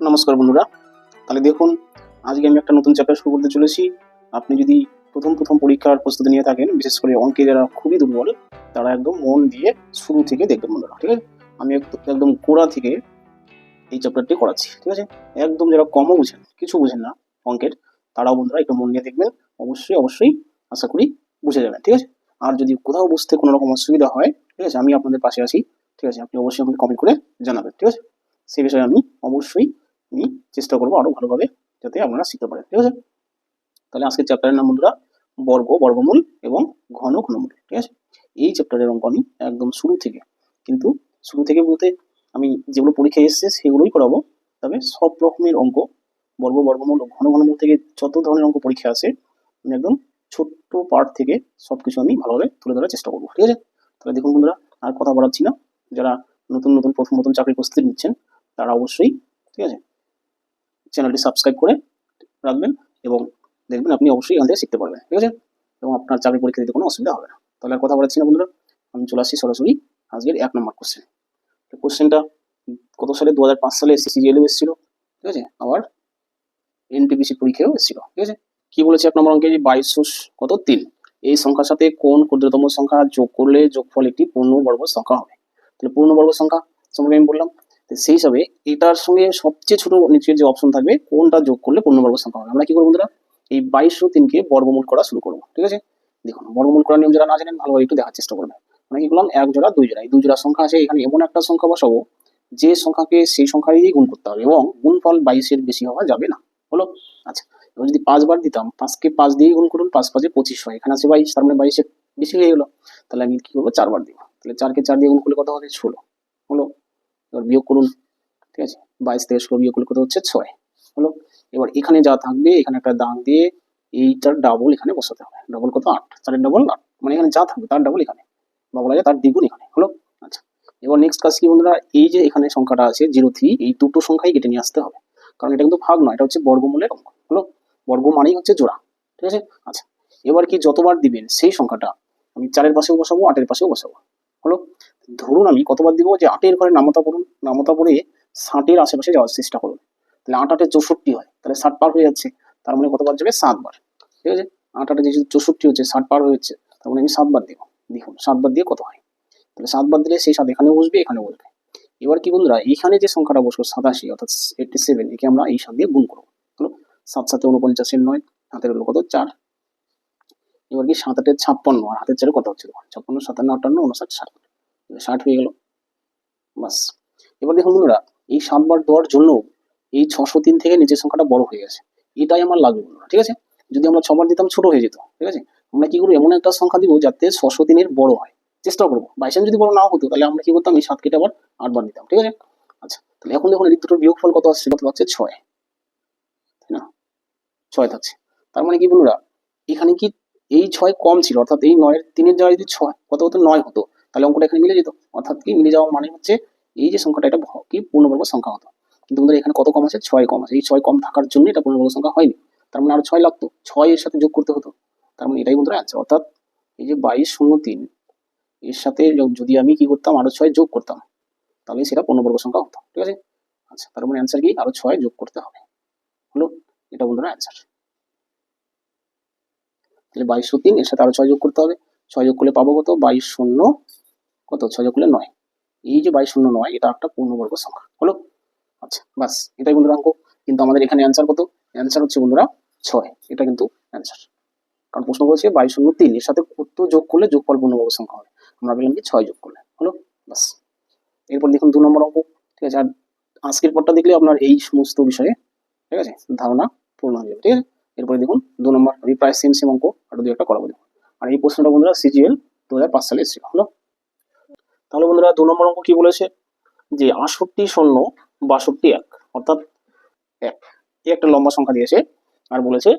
নমস্কার বন্ধুরা। তাহলে দেখুন, আজকে আমি একটা নতুন চ্যাপ্টার শুরু করতে চলেছি। আপনি যদি প্রথম পরীক্ষার প্রস্তুতি নিয়ে থাকেন, বিশেষ করে অঙ্কে যারা খুবই দুর্বল, তারা একদম মন দিয়ে শুরু থেকে দেখবেন বন্ধুরা, ঠিক আছে? আমি একদম গোড়া থেকে এই চ্যাপ্টারটি করাচ্ছি, ঠিক আছে? একদম যারা কমও বুঝেন, কিছু বুঝেন না অঙ্কের, তারাও বন্ধুরা একটু মন দিয়ে দেখবেন। অবশ্যই আশা করি বুঝে যাবেন, ঠিক আছে? আর যদি কোথাও বুঝতে কোনো রকম অসুবিধা হয়, ঠিক আছে, আমি আপনাদের পাশে আছি, ঠিক আছে? আপনি অবশ্যই আমাকে কমেন্ট করে জানাবেন, ঠিক আছে? সেই বিষয়ে আমি অবশ্যই চেষ্টা করবো আরো ভালোভাবে, যাতে আপনারা শিখতে পারেন, ঠিক আছে? তাহলে আজকের চ্যাপ্টারের নাম বন্ধুরা বর্গমূল এবং ঘনমূল, ঠিক আছে? এই চ্যাপ্টারের অঙ্ক আমি একদম শুরু থেকে বলতে আমি যেগুলো পরীক্ষায় এসেছে সেগুলোই করাবো। তবে সব রকমের অঙ্ক, বর্গমূল ও ঘনমূল থেকে যত ধরনের অঙ্ক পরীক্ষা আছে, আমি একদম ছোট্ট পার্ট থেকে সবকিছু আমি ভালোভাবে তুলে ধরার চেষ্টা করবো, ঠিক আছে? তাহলে দেখুন বন্ধুরা, আর কথা বাড়াচ্ছি না। যারা নতুন চাকরির প্রস্তুতি নিচ্ছেন, তারা অবশ্যই, ঠিক আছে, চ্যানেলটি সাবস্ক্রাইব করে রাখবেন এবং দেখবেন আপনি অবশ্যই এখান থেকে শিখতে পারবেন, ঠিক আছে? এবং আপনার চাকরি পরীক্ষা দিতে কোনো অসুবিধা হবে না। তাহলে আর কথা বলাচ্ছি না বন্ধুরা, আমি চলে আসছি সরাসরি আজকের 1 নম্বর কোশ্চেন। কোশ্চেনটা কত সালে, 2005 সালে সিজিএলও এসেছিল, ঠিক আছে? আবার এনটিপিসি পরীক্ষাও এসেছিল, ঠিক আছে? কি বলেছে 1 নম্বর অঙ্কে, যে 22 এই সংখ্যার সাথে কোন ক্ষুদ্রতম সংখ্যা যোগ করলে যোগফল একটি পূর্ণবর্গ সংখ্যা হবে? তাহলে পূর্ণবর্গ সংখ্যা সম্পর্কে আমি বললাম, সেই হিসাবে এটার সঙ্গে সবচেয়ে ছোট নিচের যে অপশন থাকবে, কোনটা যোগ করলে পূর্ণবর্গ সংখ্যা হবে, আমরা কি করবো বন্ধুরা? এই 2203কে বর্গমূল করা শুরু করবো, ঠিক আছে? দেখুন, বর্গমূল করার নিয়ম যারা না জানেন, ভালোভাবে একটু দেখার চেষ্টা করবেন। মানে কি করলাম, 1 জোড়া 2 জোড়া, এই 2 জোড়া সংখ্যা আছে, এখানে এমন একটা সংখ্যা বসাবো যে সংখ্যাকে সেই সংখ্যা দিয়ে গুণ করতে হবে এবং গুণফল 22-এর বেশি হওয়া যাবে না। হলো? আচ্ছা, এবার যদি 5 বার দিতাম, 5কে 5 দিয়ে গুণ করুন, 5 5 25 হয়, এখানে আছে 22, তার মানে 22-এর বেশি হয়ে গেল। তাহলে আমি কি করবো, 4 বার দিব। তাহলে 4কে 4 দিয়ে গুণ করলে কত হবে, 16। হলো? এবার বিয়োগ করুন, ঠিক আছে? 22 থেকে 16 বিয়োগ করলে কত হচ্ছে, 6। হলো? এবার এখানে যা থাকবে, এখানে একটা দাগ দিয়ে এইটার ডাবল এখানে বসাতে হবে। ডাবল কত, 8, 4-এর ডাবল 8, মানে এখানে যা থাকবে তার ডাবল এখানে, বা বলা যায় তার দ্বিগুণ এখানে। হলো? আচ্ছা, এবার নেক্সট কাজ কি বন্ধুরা, এই যে এখানে সংখ্যাটা আছে 03, এই দুটো সংখ্যাই কেটে নিয়ে আসতে হবে, কারণ এটা কিন্তু ভাগ নয়, এটা হচ্ছে বর্গমূলের অঙ্ক। হলো? বর্গ মানেই হচ্ছে জোড়া, ঠিক আছে? আচ্ছা, এবার কি যতবার দিবেন সেই সংখ্যাটা আমি 4-এর পাশেও বসাবো, 8-এর পাশেও বসাবো। হলো? ধরুন আমি কতবার দিব, যে 8-এর ঘরে নামতা করুন, নামতা পড়ে 60-এর আশেপাশে যাওয়ার চেষ্টা করুন। তাহলে 8 8 64 হয়, তাহলে 60 পার হয়ে যাচ্ছে, তার মানে কতবার যাবে, 7 বার, ঠিক আছে? 8 8 যেহেতু 64 হচ্ছে, 60 পার হয়ে যাচ্ছে, তার মানে আমি 7 বার দিব। দেখুন 7 বার দিয়ে কত হয়, তাহলে 7 বার দিলে সেই 7 এখানেও বসবে, এখানেও বসবে। এবার কি বন্ধুরা, এখানে যে সংখ্যাটা বসলো 87, অর্থাৎ 87, একে আমরা এই 7 দিয়ে গুণ করবো। হলো? 7 7 49-এর 9, হাতের হলো কত, 4। এবার কি 7 8 56, আর হাতের 4 কত হচ্ছে, 56 57 58 59 60, 60 হয়ে গেল। বাস। এবার দেখুন বন্ধুরা, এই 7 বার দেওয়ার জন্য এই 603 থেকে নিচের সংখ্যাটা বড় হয়ে গেছে, এটাই আমার লাগবে বন্ধুরা, ঠিক আছে? যদি আমরা 6 বার দিতাম ছোট হয়ে যেত, ঠিক আছে? আমরা কি করবো, এমন একটা সংখ্যা দিব যাতে 603-এর বড় হয়, চেষ্টা করবো। বাইচান্স যদি বড় নাও হতো, তাহলে আমরা কি করতাম, এই 7 কেটে আবার 8 বার দিতাম, ঠিক আছে? আচ্ছা, তাহলে এখন দেখুন এই দুটোর বিয়োগফল কত আসছে, কত হচ্ছে, 6, তাই না? 6 থাকছে। তার মানে কি বন্ধুরা, এখানে কি এই 6 কম ছিল, অর্থাৎ এই 9-এর 3-এর জায়গায় যদি 6 কত হতো, 9 হতো, তাহলে অঙ্কটা এখানে মিলে যেত। অর্থাৎ কি মিলে যাওয়া মানে হচ্ছে এই যে সংখ্যাটা, এটা কি পূর্ণবর্গ সংখ্যা হতো। কিন্তু বন্ধুরা এখানে কত কম আছে, 6 কম আছে, এই 6 কম থাকার জন্য এটা পূর্ণবর্গ সংখ্যা হয়নি। তার মানে আরো 6 লাগতো, 6 এর সাথে যোগ করতে হতো। তার মানে এটাই বন্ধুরা অ্যান্সার। অর্থাৎ এই যে 2203, এর সাথে যদি আমি কি করতাম, আরো 6 যোগ করতাম, তাহলে সেটা পূর্ণবর্গ সংখ্যা হতো, ঠিক আছে? আচ্ছা, তার মানে অ্যান্সার কি, আরো 6 যোগ করতে হবে। হলো? এটা বন্ধুরা অ্যান্সার। তাহলে 2203, এর সাথে আরো 6 যোগ করতে হবে। 6 যোগ করলে পাবো কত, 22 কত, 6 যোগ করলে 9। এই যে 2209, এটা একটা পূর্ণবর্গ সংখ্যা। হলো? আচ্ছা, বাস, এটাই বন্ধুরা অঙ্ক। কিন্তু আমাদের এখানে অ্যান্সার কত, অ্যান্সার হচ্ছে বন্ধুরা 6, এটা কিন্তু অ্যান্সার। কারণ প্রশ্ন করেছে 2203, এর সাথে কত যোগ করলে যোগফল পূর্ণবর্গ সংখ্যা হবে, আমরা বললাম কি 6 যোগ করলে। হলো? বাস। এরপর দেখুন 2 নম্বর অঙ্ক, ঠিক আছে? আর আজকের পরটা দেখলে আপনার এই সমস্ত বিষয়ে, ঠিক আছে, ধারণা পূর্ণ হয়ে যাবে, ঠিক আছে? এরপরে দেখুন 2 নম্বর, আমি প্রায় সেম অঙ্ক আরো 2 একটা করাবো দেখুন। আর এই প্রশ্নটা বন্ধুরা সিজিএল 2005 সালে এসেছিল। হলো? তাহলে বন্ধুরা 2 নম্বর অঙ্ক কি বলেছে, যে 68 62 1, অর্থাৎ 1, এই একটা লম্বা সংখ্যা দিয়েছে, আর বলেছে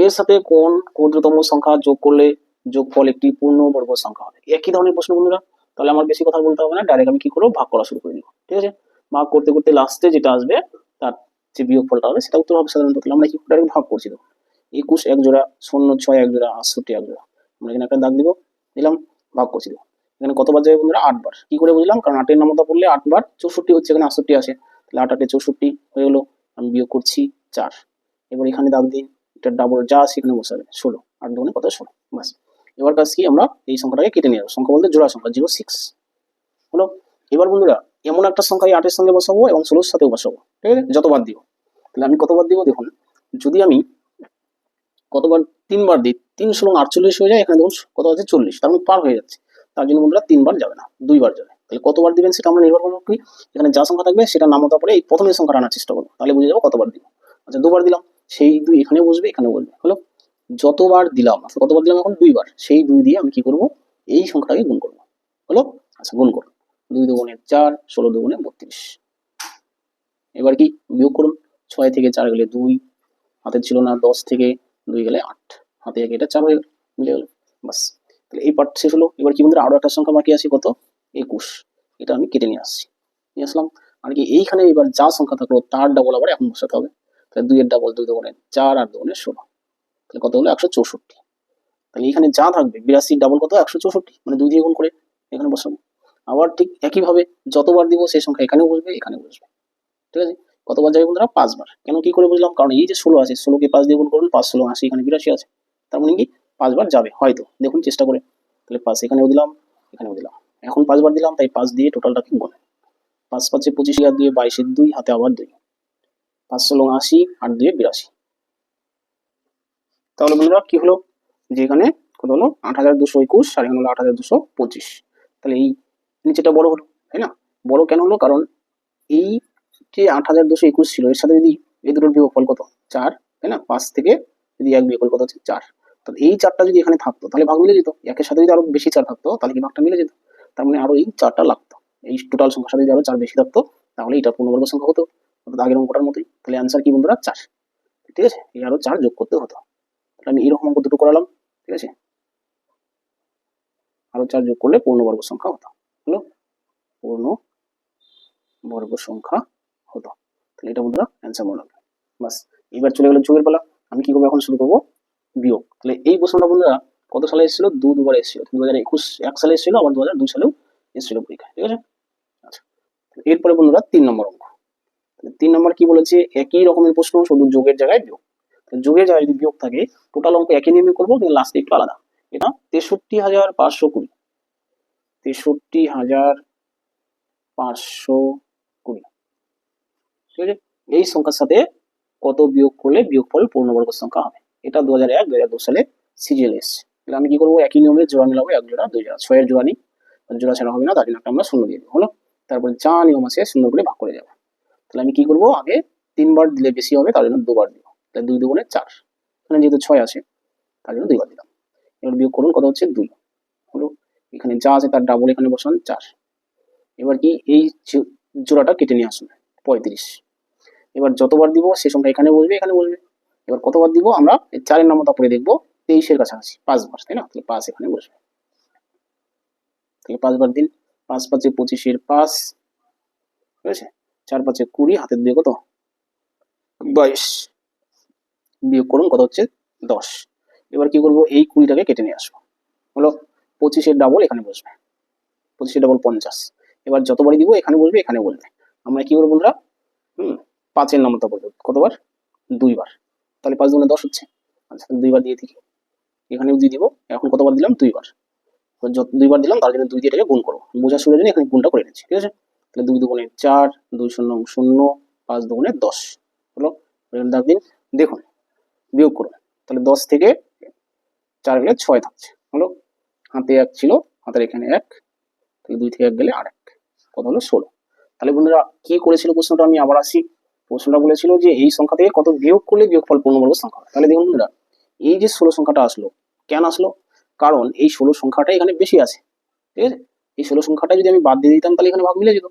এর সাথে কোন ক্ষুদ্রতম সংখ্যা যোগ করলে যোগফল একটি পূর্ণবর্গ সংখ্যা হবে। একই ধরনের প্রশ্ন বন্ধুরা। তাহলে আমার বেশি কথা বলতে হবে না, ডাইরেক্ট আমি কি করবো, ভাগ করা শুরু করে দিব, ঠিক আছে? ভাগ করতে করতে লাস্টে যেটা আসবে, তার যে বিয়োগফলটা হবে সেটা উত্তর হবে সাধারণত। তাহলে আমরা কি ডাইরেক্ট ভাগ করছি, 21 এক জোড়া, 06 এক জোড়া, 68 এক জোড়া, আমরা এখানে একটা দাগ দিব, দিলাম, ভাগ করছি। এখানে কতবার যাবে বন্ধুরা, 8 বার। কি করে বুঝলাম, কারণ 8-এর নামতা পড়লে 8 বার 64 হচ্ছে, এখানে 68 আছে, তাহলে 8 8 64 হয়ে গেলো। আমি বিয়োগ করছি 4। এবার এখানে দাগ দিন, এটা ডাবল যা আছে এখানে বসাবে 16, 8 দুগুণে কত 16। বাস, এবার কাজ কি, আমরা এই সংখ্যাটাকে কেটে নিয়ে যাবো। সংখ্যা বলতে জোড়া সংখ্যা 06 হলো। এবার বন্ধুরা এমন একটা সংখ্যা 8 এর সঙ্গে বসাবো এবং 16 এর সাথেও বসাবো, ঠিক আছে, যতবার দিব। তাহলে আমি কতবার দিব দেখুন, যদি আমি কতবার 3বার দিই, 3 × 48 হয়ে যায়, এখানে দেখুন কত আছে 40, তার মানে পার হয়ে যাচ্ছে। তার জন্য বন্ধুরা 3বার যাবে না, 2বার যাবে। তাহলে কতবার দিবেন সেটা আমরা নির্ভর করবো কি, এখানে যা সংখ্যা থাকবে সেটা নাম হতে পরে এই প্রথমের সংখ্যাটা আনার চেষ্টা করবো, তাহলে বুঝে যাবো কতবার দিব। আচ্ছা 2বার দিলাম, সেই 2 এখানে বসবে, এখানে বসবে, হলো। যতবার দিলাম, কতবার দিলাম এখন 2বার, সেই 2 দিয়ে আমি কি করব, এই সংখ্যাটাকে গুণ করবো, হলো। আচ্ছা গুণ করুন, 2 দুগুণে 4, 16 দুগুণে 32। এবার কি বিয়োগ করুন, 6 থেকে 4 গেলে 2, হাতে ছিল না, 10 থেকে 2 গেলে 8, হাতে থেকে এটা 4 হয়ে গেল, মিলে গেল। বাস, তাহলে এই পার্ট শেষ হলো। এবার কি বন্ধুরা আরো একটা সংখ্যা বাকি আছে, কত 21, এটা আমি কেটে নিয়ে আসছি, নিয়ে আসলাম। আর কি এইখানে এবার যা সংখ্যা থাকলো তার ডাবল আবার এখন বসাতে হবে। তাহলে 2 এর ডাবল, 2 দুগুণে 4, 8 দুগুণে 16, তাহলে কত হলো 164। তাহলে এখানে যা থাকবে 82 ডাবল কত 164, মানে 2 দিয়ে গুণ করে এখানে বসাবো। আবার ঠিক একইভাবে যতবার দিব সেই সংখ্যা এখানেও বসবে, এখানেও বসবে, ঠিক আছে। কতবার যাবে বন্ধুরা 5বার। কেন কি করে বুঝলাম, কারণ এই যে 16 আছে, 16কে 5 দিয়ে গুণ করুন, 5 16 80, এখানে 82 আছে, তার মানে কি 5বার যাবে হয়তো, দেখুন চেষ্টা করে। তাহলে 5 এখানেও দিলাম, এখানেও দিলাম, এখন 5বার দিলাম, তাই 5 দিয়ে টোটালটাকে গুণ, 5 5 25, আর 2 22, 2 হাতে আবার 2, 5 16 80, আর 2 82। তাহলে বন্ধুরা কি হলো, যে এখানে কত হলো 8221, আর এখানে হলো 8225। তাহলে এই নিচেটা বড় হলো, তাই না। বড় কেন হলো, কারণ এই যে 8221 ছিল, এর সাথে যদি এই দুটোর বিয়োগফল কত 4, তাই না, 5 থেকে যদি 1 বিয়োগ করি কত হচ্ছে 4। তো এই 4টা যদি এখানে থাকতো তাহলে ভাগ মিলে যেত, একের সাথে যদি আরো বেশি 4 থাকতো তাহলে কি ভাগটা মিলে যেত, তার মানে আরো এই 4টা লাগতো। এই টোটাল সংখ্যার সাথে যদি আরো 4 বেশি থাকতো তাহলে এটা পূর্ণবর্গ সংখ্যা হতো, অর্থাৎ আগের অঙ্কটার মতোই। তাহলে অ্যান্সার কি বন্ধুরা 4, ঠিক আছে, এই আরো 4 যোগ করতে হতো। তাহলে আমি এরকম অঙ্ক দুটো করালাম, ঠিক আছে, আরো 4 যোগ করলে পূর্ণবর্গ সংখ্যা হতো, হলো, পূর্ণবর্গ সংখ্যা হতো। তাহলে এটা বন্ধুরা অ্যান্সার মনে রাখবেন। বাস, এবার চলে গেল যোগের পালা। আমি কি করবো, এখন শুরু করবো বিয়োগ। তাহলে এই প্রশ্নটা বন্ধুরা কত সালে এসেছিল, দুবার এসেছিল, 2021 1 সালে এসেছিল, আবার 2002 সালেও এসেছিল পরীক্ষায়, ঠিক আছে। আচ্ছা, এরপরে বন্ধুরা 3 নম্বর অঙ্ক। 3 নম্বর কি বলেছে, একই রকমের প্রশ্ন, শুধু যোগের জায়গায় বিয়োগ। যোগের জায়গায় যদি বিয়োগ থাকে, টোটাল অঙ্ক একই নিয়মে করবো, কিন্তু লাস্টে একটু আলাদা। এটা 63,520, 63,520, ঠিক আছে। এই সংখ্যার সাথে কত বিয়োগ করলে বিয়োগফল পূর্ণবর্গ সংখ্যা হবে। এটা 2001 2002 সালে সিজিএল এসছে। তাহলে আমি কি করবো, একই নিয়মে জোড়া মিলাবো, 1 জোড়া 2 জোড়া, 6 এর জোড়া নিই, জোড়া ছাড়া হবে না, তার জন্য একটা আমরা শূন্য দিয়ে দেবো, হলো। তারপরে যা নিয়ম আছে সুন্দর করে ভাগ করে যাবো। তাহলে আমি কি করবো, আগে 3বার দিলে বেশি হবে, তার জন্য 2বার দিব। তাহলে 2 দুগুণে 4, এখানে যেহেতু 6 আছে তার জন্য 2বার দিলাম। এবার বিয়োগ করুন, কত হচ্ছে 2, হলো। এখানে যা আছে তার ডাবল এখানে বসান 4। এবার কি এই জোড়াটা কেটে নিয়ে আসুন 35। এবার যতবার দিব সে সংখ্যা এখানে বসবে, এখানে বসবে। এবার কতবার দিব আমরা এই 4 এর নামতা পরে দেখবো, 23 এর কাছাকাছি 5বার, তাই না। তাহলে 5 এখানে বসবে, তাহলে 5বার দিন, 5 5 25 এর 5, ঠিক আছে, 4 5 20, হাতের দিয়ে কত 22, বিয়োগ করুন কত হচ্ছে 10। এবার কি করবো, এই 20টাকে কেটে নিয়ে আসবো, হলো। 25 এর ডাবল এখানে বসবে, 25 এর ডাবল 50। এবার যতবারই দিব এখানে বসবে, এখানে বসবে। আমরা কি করবো বন্ধুরা, 5 এর নামতা বলবো কতবার, 2বার। তাহলে 5 দুগুণে 10 হচ্ছে। আচ্ছা 2বার দিয়ে দিই, এখানেও দিয়ে দিব। এখন কতবার দিলাম, 2বার। 2বার দিলাম, তার জন্য 2 দিয়ে এটাকে গুণ করবো, বোঝার সুবিধার জন্য এখানে গুণটা করে নিচ্ছি, ঠিক আছে। তাহলে 2 দুগুণে 4, 2 শূন্য 0, 5 দুগুণে 10, হলো। দাগ দিন, দেখুন বিয়োগ করুন। তাহলে 10 থেকে 4 গেলে 6 থাকছে, হলো। হাতে 1 ছিল, হাতের এখানে 1, তাহলে 2 থেকে 1 গেলে আর 1, কত হলো 16। তাহলে বন্ধুরা কি করেছিল প্রশ্নটা, আমি আবার আসি। প্রশ্নটা বলেছিল যে এই সংখ্যা থেকে কত বিয়োগ করলে বিয়োগফল পূর্ণবর্গ সংখ্যা। তাহলে দেখুন বন্ধুরা, এই যে 16 সংখ্যাটা আসলো, কেন আসলো, কারণ এই 16 সংখ্যাটা এখানে বেশি আছে, ঠিক আছে। এই 16 সংখ্যাটা যদি আমি বাদ দিয়ে দিতাম তাহলে এখানে ভাগ মিলে যেত,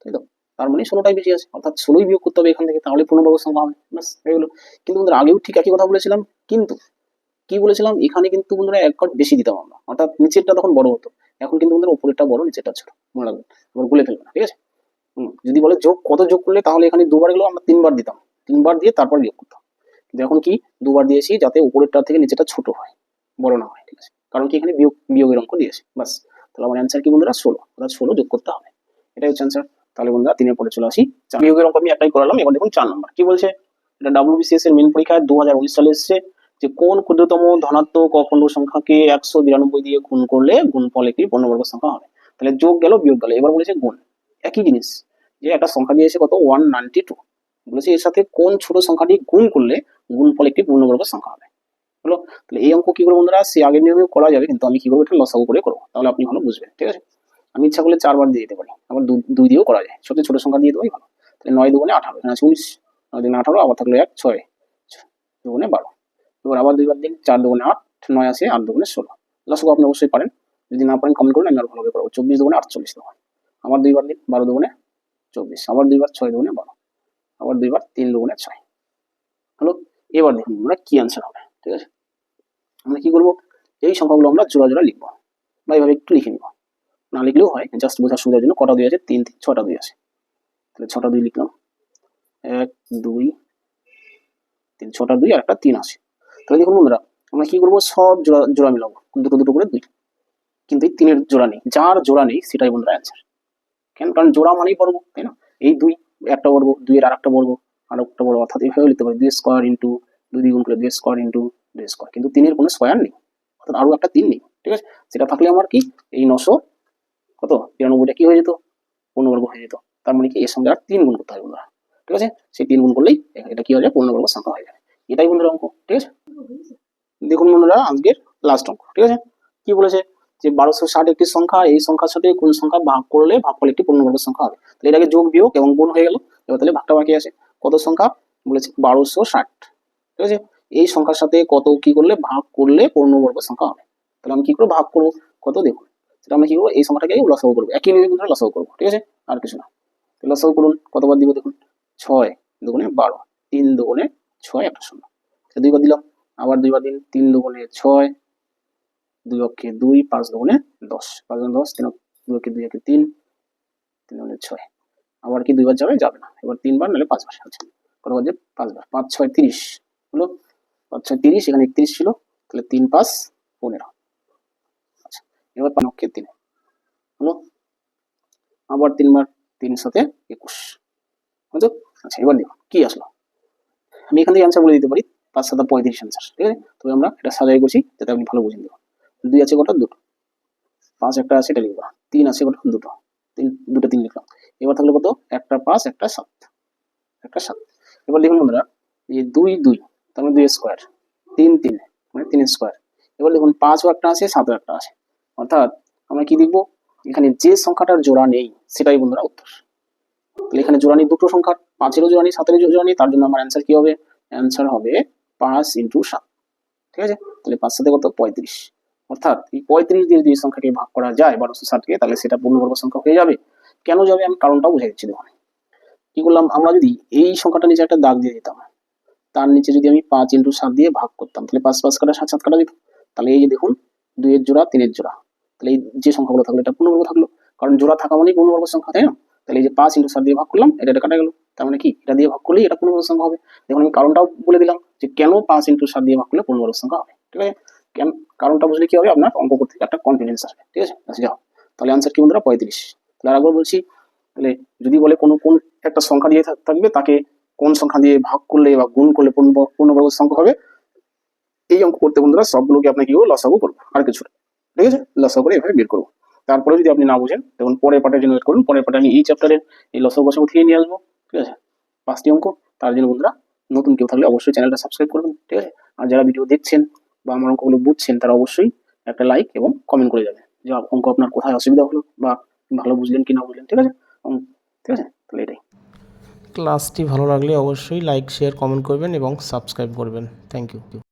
তাই তো। তার মানে 16টাই বেশি আছে, অর্থাৎ 16ই বিয়োগ করতে হবে এখান থেকে, তাহলে পূর্ণবর্গ সংখ্যা হবে, ব্যাস হয়ে গেলো। কিন্তু বন্ধুরা আগেও ঠিক একই কথা বলেছিলাম, কিন্তু কি বলেছিলাম, এখানে কিন্তু বন্ধুরা 1 ঘর বেশি দিতাম আমরা, অর্থাৎ নিচেরটা তখন বড় হতো। এখন কিন্তু বন্ধুরা উপরেরটা বড়, নিচেরটা ছোট, মনে রাখবেন, আবার ভুলে ফেলবে না, ঠিক আছে। যদি বলে যোগ, কত যোগ করলে, তাহলে এখানে 2বার গেলেও আমরা 3বার দিতাম, 3বার দিয়ে তারপর বিয়োগ করতাম। কিন্তু এখন কি 2বার দিয়েছি, যাতে উপরেরটা থেকে নিচেটা ছোট হয়, বড় না হয়, ঠিক আছে। কারণ কি এখানে বিয়োগের অঙ্ক দিয়েছে, বাস। তাহলে আমার অ্যান্সার কি বন্ধুরা 16, অর্থাৎ 16 যোগ করতে হবে, এটাই হচ্ছে অ্যান্সার। তাহলে বন্ধুরা 3 এর পরে চলে আসি বিয়োগের অঙ্ক আমি একটাই করালাম। এবার দেখুন 4 নম্বর কি বলছে, এটা WBCS এর মেন পরীক্ষায় 2019 সালে এসেছে যে কোন ক্ষুদ্রতম ধনাত্মক অখণ্ড সংখ্যাকে 192 দিয়ে গুণ করলে গুণফল একটি পূর্ণবর্গ সংখ্যা হবে। তাহলে যোগ গেল বিয়োগ গেল, এবার বলেছে গুণ। একই জিনিস, যে একটা সংখ্যা দিয়েছে কত 192, বলেছে এর সাথে কোন ছোট সংখ্যাটি গুণ করলে গুণফল একটি পূর্ণবর্গ সংখ্যা হবে। হলো, তাহলে এই অঙ্ক কি করবো বন্ধুরা, সে আগের নিয়মে করা যাবে, কিন্তু আমি কি করবো, এটা লসাগু করে করবো, তাহলে আপনি ভালো বুঝবেন। ঠিক আছে, আমি ইচ্ছা করলে 4 বার দিয়ে দিতে পারি, আবার 2 দিয়েও করা যায়, সবচেয়ে ছোট সংখ্যা দিয়ে দেবোই ভালো। তাহলে 9 দুগুণে 18, এখানে আছে 19, 9 দুগুণে 18, আবার থাকলো 1, 6 দুগুণে 12, এবার আবার 2 বার দিন, 4 দুগুণে 8, 9 আসে 8 দুগুণে 16, লসাগু আপনি অবশ্যই পারেন, যদি না পারেন কমেন্ট করুন, আমি আরো ভালোভাবে করবো। 24 দুগুণে 48 তখন, আবার 2 বার দিন, 12 দুগুণে 24, আবার 2 বার 6 দুগুণে 12, আবার 2 বার 3 দুগুণে 6। হলো, এবার দেখুন আমরা কি আনসার হবে। ঠিক আছে, আমরা কি করবো, এই সংখ্যাগুলো আমরা জোড়া জোড়া লিখবো বা এইভাবে একটু লিখে নিব, না লিখলেও হয়, জাস্ট বোঝার সুবিধার জন্য। কটা 2 আছে, 3 3, 6টা 2 আছে, তাহলে 6টা 2 লিখলাম, 1 2 3, 6টা 2 আর একটা 3 আছে। তাহলে দেখুন বন্ধুরা, আমরা কি করবো, সব জোড়া জোড়া মিলাবো, দুটো দুটো করে 2, কিন্তু এই 3 এর জোড়া নেই, যার জোড়া নেই সেটাই বন্ধুরা অ্যান্সার। কেন, কারণ জোড়া মানেই বর্গ, তাই না? এই 2 একটা বর্গ, 2 এর আরেকটা বর্গ, আর একটা বর্গ, অর্থাৎ এইভাবে লিখতে পারি 2 স্কয়ার ইন্টু 2 দ্বিগুণ করে 2 স্কয়ার ইন্টু 2 স্কয়ার, কিন্তু 3 এর কোনো স্কয়ার নেই, অর্থাৎ আরো একটা 3 নেই। ঠিক আছে, সেটা থাকলে আমার কি এই 900 কত 93টা কি হয়ে যেত, পূর্ণবর্গ হয়ে যেত। তার মানে কি এর সঙ্গে আর 3 গুণ করতে হবে বন্ধুরা। ঠিক আছে, সেই 3 গুণ করলেই এটা কি হয়ে যায়, পূর্ণবর্গ সংখ্যা হয়ে যাবে। এটাই বন্ধুরা অঙ্ক। ঠিক আছে, দেখুন বন্ধুরা আজকের লাস্ট অঙ্ক। ঠিক আছে, কি বলেছে যে 1260 একটি সংখ্যা, এই সংখ্যার সাথে কোন সংখ্যা ভাগ করলে ভাগফল একটি পূর্ণবর্গ সংখ্যা হবে। তাহলে এটাকে যোগ বিয়োগ এবং গুণ হয়ে গেল, এবার তাহলে ভাগটা বাকি আছে। কত সংখ্যা বলেছে 1260। ঠিক আছে, এই সংখ্যার সাথে কত কি করলে ভাগ করলে পূর্ণবর্গ সংখ্যা হবে। তাহলে আমি কি করে ভাগ করবো, কত দেখুন, সেটা আমরা কি করবো, এই সংখ্যাটাকে লসাগু করবো, একই নিয়মে বন্ধুরা লসাগু করবো। ঠিক আছে, আর কিছু না। লসাগু করুন, কতবার দিব দেখুন, 6 দুগুণে 12, 3 দুগুণে 6, একটা 0, 2 বার দিলাম, আবার 2 বার দিন, 3 দুগুণে 6, 2 অক্ষে 2, 5 দুগুণে 10, 5 গুণে 10, 2 অক্ষে 2 অক্ষে 3, 3 দুগুণে 6, আবার কি 2 বার যাবে, যাবে না, এবার 3 বার নাহলে 5 বার। আচ্ছা, কতবার যাবে, 5 বার, 5 6 30 হলো, 5 6 30, এখানে 31 ছিল, তাহলে 3 5 15। আচ্ছা, এবার 5 অক্ষে 3 হলো, আবার 3 বার, 3 সাথে 21 বুঝছো। আচ্ছা, এবার দেখো কি আসলো, আমি এখান থেকে অ্যান্সার বলে দিতে পারি, 5 7 35 অ্যান্সার। ঠিক আছে, তবে আমরা এটা সাজাই করছি যাতে আপনি ভালো বুঝে নেবেন। 2 আছে কটা, 2টো, 5 একটা আছে, এটা লিখবা, 3 আছে কটা, 2টো, 2টো 3 লিখলাম, এবার থাকলো কত, একটা 5 একটা 7, একটা 7। এবার দেখুন বন্ধুরা, এই 2 2, তার মানে 2 স্কয়ার, 3 3 মানে 3 স্কয়ার। এবার দেখুন 5 ও একটা আছে, 7 ও একটা আছে, অর্থাৎ আমরা কি দেখবো, এখানে যে সংখ্যাটার জোড়া নেই সেটাই বন্ধুরা উত্তর। তাহলে এখানে জোড়া নেই দুটো সংখ্যার, 5-এরও জোড়া নেই, 7-এরও জোড়া নেই, তার জন্য আমার অ্যান্সার কি হবে, অ্যান্সার হবে 5 × 7। ঠিক আছে, তাহলে 5 সাথে কত 35, অর্থাৎ এই 35 দিয়ে যদি সংখ্যাকে ভাগ করা যায় 1260কে, তাহলে সেটা পূর্ণবর্গ সংখ্যা হয়ে যাবে। কেন যাবে আমি কারণটাও বুঝাই দিচ্ছি। দেখুন কি করলাম, আমরা যদি এই সংখ্যাটা নিচে একটা দাগ দিয়ে দিতাম, তার নিচে যদি আমি 5 × 7 দিয়ে ভাগ করতাম, তাহলে 5 5 কাটা 7 7 কাটা দিত, তাহলে এই যে দেখুন 2 এর জোড়া 3 এর জোড়া, তাহলে এই যে সংখ্যাগুলো থাকলো এটা পূর্ণবর্গ থাকলো, কারণ জোড়া থাকা মানেই পূর্ণবর্গ সংখ্যা, তাই না? তাহলে এই যে 5 × 7 দিয়ে ভাগ করলাম, এটা কাটা গেল, তার মানে কি এটা দিয়ে ভাগ করলেই এটা পূর্ণবর্গ সংখ্যা হবে। দেখুন আমি কারণটাও বলে দিলাম যে কেন 5 × 7 দিয়ে ভাগ করলে পূর্ণবর্গ সংখ্যা হবে। ঠিক আছে, কেন, কারণটা বুঝলে কি হবে, আপনার অঙ্ক করতে একটা কনফিডেন্স আসবে। ঠিক আছে, আচ্ছা যাও, তাহলে আনসার কি বন্ধুরা 35। তাহলে আরেকবার বলছি, তাহলে যদি বলে কোন একটা সংখ্যা দিয়ে থাকবে, তাকে কোন সংখ্যা দিয়ে ভাগ করলে বা গুণ করলে পূর্ণবর্গ সংখ্যা হবে, এই অঙ্ক করতে বন্ধুরা সবগুলোকে আপনাকে লসাগু করবো, আর কিছু। ঠিক আছে, লসাগু করে এভাবে বের করবো। তারপরে যদি আপনি না বুঝেন, দেখুন পরের পার্টের জন্য ওয়েট করুন, পরের পার্টে আমি এই চ্যাপ্টারের এই লসাগু গসাগু থেকে নিয়ে আসবো। ঠিক আছে, 5টি অঙ্ক। তার জন্য বন্ধুরা নতুন কেউ থাকলে অবশ্যই চ্যানেলটা সাবস্ক্রাইব করবেন। ঠিক আছে, আর যারা ভিডিও দেখছেন বা আমার অঙ্কগুলো বুঝছেন, তারা অবশ্যই একটা লাইক এবং কমেন্ট করে যাবেন যে অঙ্ক আপনার কোথায় অসুবিধা হলো বা ভালো বুঝলেন কি না বুঝলেন। ঠিক আছে, ঠিক আছে, তাহলে এটাই। ক্লাসটি ভালো লাগলে অবশ্যই লাইক শেয়ার কমেন্ট করবেন এবং সাবস্ক্রাইব করবেন। Thank you.